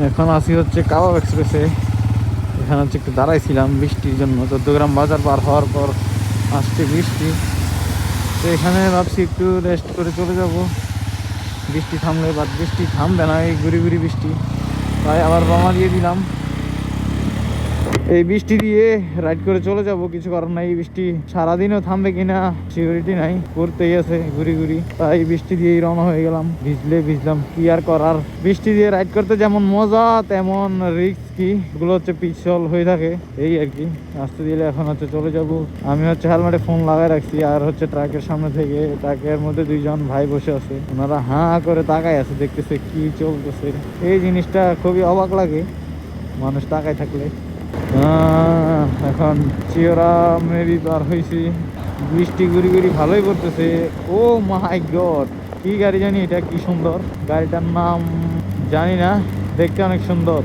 এখন আসি হচ্ছে কাবাব এক্সপ্রেসে। এখানে হচ্ছে একটু দাঁড়াইছিলাম বৃষ্টির জন্য, 14 গ্রাম বাজার পার হওয়ার পর আসছে বৃষ্টি। তো এখানে ভাবছি একটু রেস্ট করে চলে যাব। বৃষ্টি থামলে, বাট বৃষ্টি থামবে না, এই গুড়ি গুড়ি বৃষ্টি। তাই আবার রওনা দিয়ে দিলাম। এই বৃষ্টি দিয়ে রাইড করে চলে যাব, কিছু করার নাই। এই বৃষ্টি সারাদিনও থামবে কিনা সিকিউরিটি নাই, করতেই আছে ঘুরি ঘুরি। তাই বৃষ্টি দিয়েই রওনা হয়ে গেলাম। ভিজলে ভিজলাম, কি আর করার। বৃষ্টি দিয়ে রাইড করতে যেমন মজা তেমন রিস্কি, এগুলো হচ্ছে পিছল হয়ে থাকে, এই আর কি। আসতে দিলে এখন হচ্ছে চলে যাব। আমি হচ্ছে হেলমেটে ফোন লাগাই রাখছি, আর হচ্ছে ট্রাকের সামনে থেকে, ট্রাকের মধ্যে দুইজন ভাই বসে আছে, ওনারা হাঁ করে তাকায় আছে, দেখতেছে কি চলতেছে। এই জিনিসটা খুবই অবাক লাগে মানুষ তাকায় থাকলে। এখন চিওরা মেবি পার হয়েছি। বৃষ্টি গুড়ি গুড়ি ভালোই পড়তেছে। ও মাই গড, কি গাড়ি জানি এটা, কি সুন্দর গাড়িটার নাম জানি না, দেখতে অনেক সুন্দর।